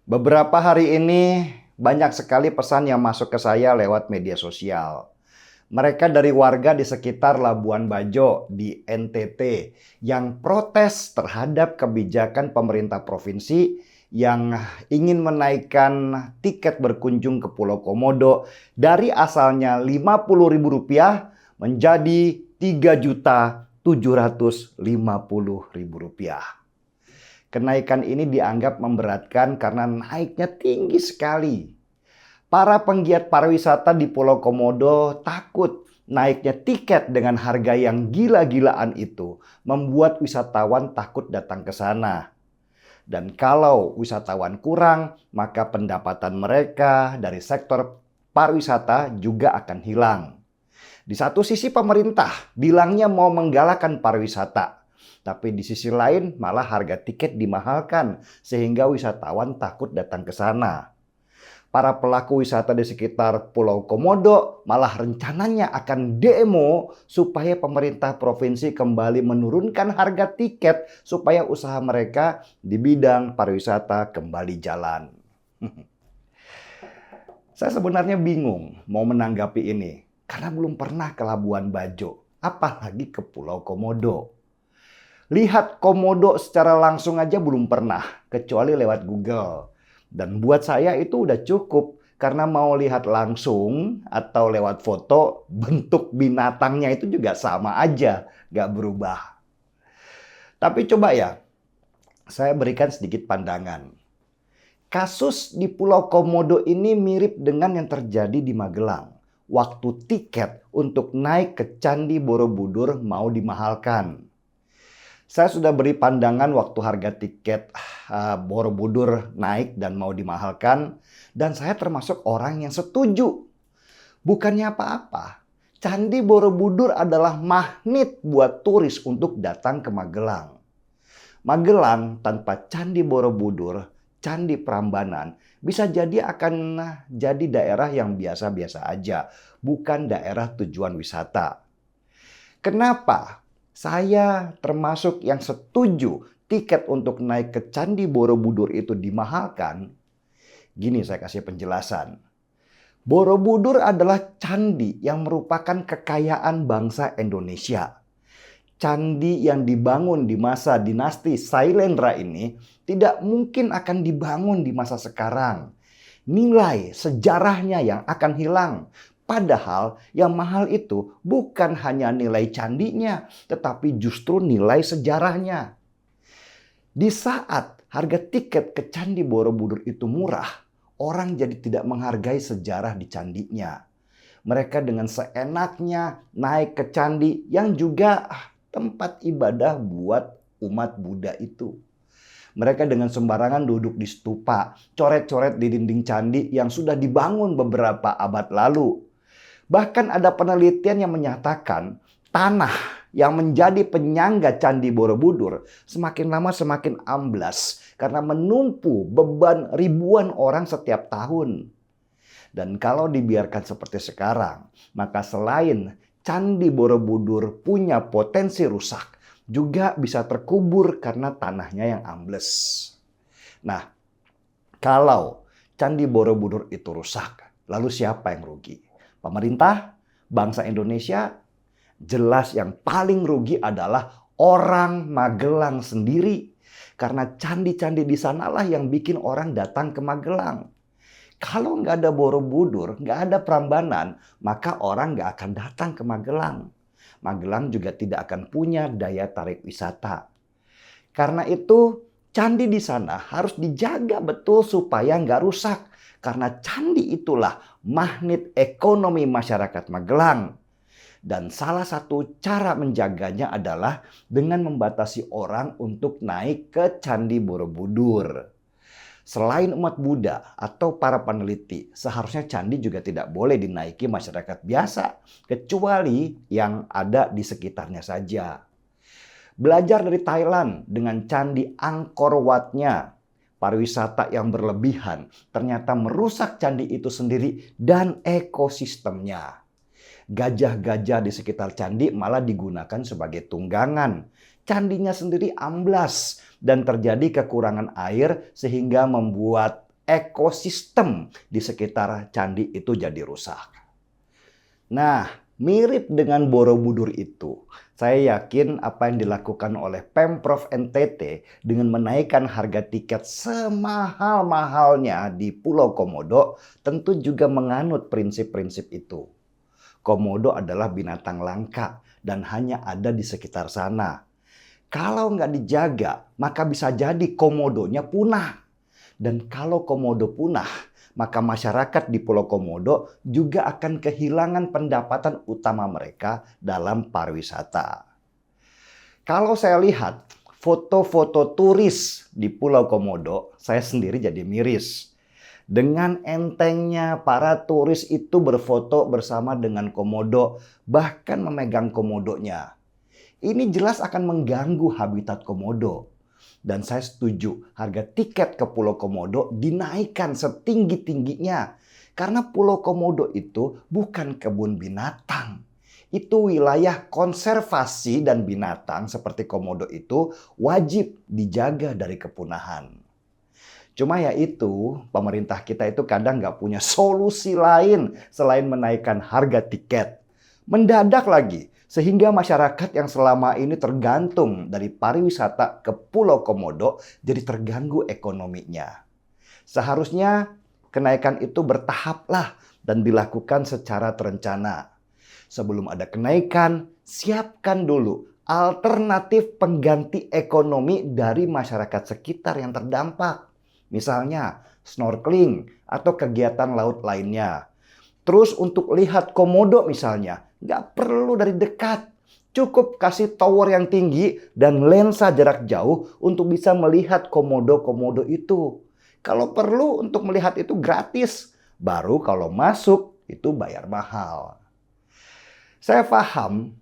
Beberapa hari ini banyak sekali pesan yang masuk ke saya lewat media sosial. Mereka dari warga di sekitar Labuan Bajo di NTT yang protes terhadap kebijakan pemerintah provinsi yang ingin menaikkan tiket berkunjung ke Pulau Komodo dari asalnya Rp50.000 menjadi Rp3.750.000. Kenaikan ini dianggap memberatkan karena naiknya tinggi sekali. Para penggiat pariwisata di Pulau Komodo takut naiknya tiket dengan harga yang gila-gilaan itu membuat wisatawan takut datang ke sana. Dan kalau wisatawan kurang, maka pendapatan mereka dari sektor pariwisata juga akan hilang. Di satu sisi pemerintah bilangnya mau menggalakkan pariwisata. Tapi di sisi lain malah harga tiket dimahalkan sehingga wisatawan takut datang ke sana. Para pelaku wisata di sekitar Pulau Komodo malah rencananya akan demo supaya pemerintah provinsi kembali menurunkan harga tiket supaya usaha mereka di bidang pariwisata kembali jalan. Saya sebenarnya bingung mau menanggapi ini karena belum pernah ke Labuan Bajo, apalagi ke Pulau Komodo. Lihat Komodo secara langsung aja belum pernah, kecuali lewat Google. Dan buat saya itu udah cukup, karena mau lihat langsung atau lewat foto, bentuk binatangnya itu juga sama aja, gak berubah. Tapi coba ya, saya berikan sedikit pandangan. Kasus di Pulau Komodo ini mirip dengan yang terjadi di Magelang. Waktu tiket untuk naik ke Candi Borobudur mau dimahalkan. Saya sudah beri pandangan waktu harga tiket Borobudur naik dan mau dimahalkan. Dan saya termasuk orang yang setuju. Bukannya apa-apa. Candi Borobudur adalah magnet buat turis untuk datang ke Magelang. Magelang tanpa Candi Borobudur, Candi Prambanan, bisa jadi akan jadi daerah yang biasa-biasa aja. Bukan daerah tujuan wisata. Kenapa? Saya termasuk yang setuju tiket untuk naik ke Candi Borobudur itu dimahalkan. Gini saya kasih penjelasan. Borobudur adalah candi yang merupakan kekayaan bangsa Indonesia. Candi yang dibangun di masa dinasti Sailendra ini tidak mungkin akan dibangun di masa sekarang. Nilai sejarahnya yang akan hilang. Padahal yang mahal itu bukan hanya nilai candinya, tetapi justru nilai sejarahnya. Di saat harga tiket ke Candi Borobudur itu murah, orang jadi tidak menghargai sejarah di candinya. Mereka dengan seenaknya naik ke candi yang juga tempat ibadah buat umat Buddha itu. Mereka dengan sembarangan duduk di stupa, coret-coret di dinding candi yang sudah dibangun beberapa abad lalu. Bahkan ada penelitian yang menyatakan tanah yang menjadi penyangga Candi Borobudur semakin lama semakin amblas karena menumpu beban ribuan orang setiap tahun. Dan kalau dibiarkan seperti sekarang, maka selain Candi Borobudur punya potensi rusak, juga bisa terkubur karena tanahnya yang ambles. Nah, kalau Candi Borobudur itu rusak, lalu siapa yang rugi? Pemerintah, bangsa Indonesia? Jelas yang paling rugi adalah orang Magelang sendiri. Karena candi-candi di sanalah yang bikin orang datang ke Magelang. Kalau nggak ada Borobudur, nggak ada Prambanan, maka orang nggak akan datang ke Magelang. Magelang juga tidak akan punya daya tarik wisata. Karena itu, candi di sana harus dijaga betul supaya nggak rusak. Karena candi itulah magnet ekonomi masyarakat Magelang. Dan salah satu cara menjaganya adalah dengan membatasi orang untuk naik ke Candi Borobudur. Selain umat Buddha atau para peneliti, seharusnya candi juga tidak boleh dinaiki masyarakat biasa, kecuali yang ada di sekitarnya saja. Belajar dari Thailand dengan Candi Angkor Wat-nya, pariwisata yang berlebihan ternyata merusak candi itu sendiri dan ekosistemnya. Gajah-gajah di sekitar candi malah digunakan sebagai tunggangan. Candinya sendiri amblas dan terjadi kekurangan air sehingga membuat ekosistem di sekitar candi itu jadi rusak. Nah, mirip dengan Borobudur itu, saya yakin apa yang dilakukan oleh Pemprov NTT dengan menaikkan harga tiket semahal-mahalnya di Pulau Komodo tentu juga menganut prinsip-prinsip itu. Komodo adalah binatang langka dan hanya ada di sekitar sana. Kalau nggak dijaga, maka bisa jadi komodonya punah. Dan kalau komodo punah, maka masyarakat di Pulau Komodo juga akan kehilangan pendapatan utama mereka dalam pariwisata. Kalau saya lihat foto-foto turis di Pulau Komodo, saya sendiri jadi miris. Dengan entengnya para turis itu berfoto bersama dengan komodo, bahkan memegang komodonya. Ini jelas akan mengganggu habitat komodo. Dan saya setuju harga tiket ke Pulau Komodo dinaikkan setinggi-tingginya. Karena Pulau Komodo itu bukan kebun binatang. Itu wilayah konservasi dan binatang seperti komodo itu wajib dijaga dari kepunahan. Cuma ya itu, pemerintah kita itu kadang nggak punya solusi lain selain menaikkan harga tiket. Mendadak lagi, sehingga masyarakat yang selama ini tergantung dari pariwisata ke Pulau Komodo jadi terganggu ekonominya. Seharusnya kenaikan itu bertahaplah dan dilakukan secara terencana. Sebelum ada kenaikan, siapkan dulu alternatif pengganti ekonomi dari masyarakat sekitar yang terdampak. Misalnya snorkeling atau kegiatan laut lainnya. Terus untuk lihat komodo misalnya, nggak perlu dari dekat. Cukup kasih tower yang tinggi dan lensa jarak jauh untuk bisa melihat komodo-komodo itu. Kalau perlu untuk melihat itu gratis. Baru kalau masuk itu bayar mahal. Saya paham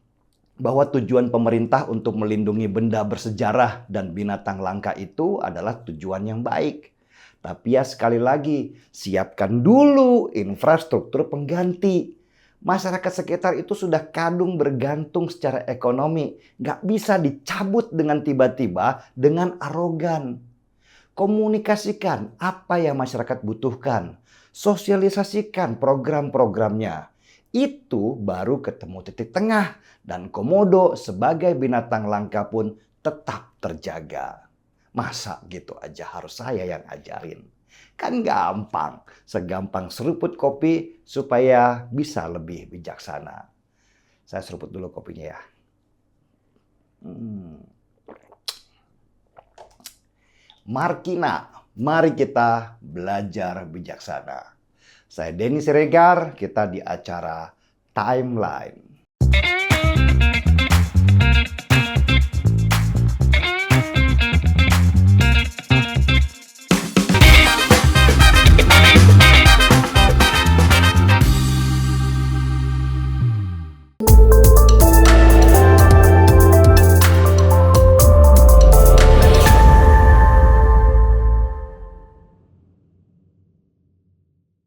bahwa tujuan pemerintah untuk melindungi benda bersejarah dan binatang langka itu adalah tujuan yang baik. Tapi ya sekali lagi, siapkan dulu infrastruktur pengganti. Masyarakat sekitar itu sudah kadung bergantung secara ekonomi. Nggak bisa dicabut dengan tiba-tiba dengan arogan. Komunikasikan apa yang masyarakat butuhkan. Sosialisasikan program-programnya. Itu baru ketemu titik tengah. Dan komodo sebagai binatang langka pun tetap terjaga. Masa gitu aja harus saya yang ajarin? Kan gampang. Segampang seruput kopi supaya bisa lebih bijaksana. Saya seruput dulu kopinya ya. Markina, mari kita belajar bijaksana. Saya Denny Siregar, kita di acara Timeline.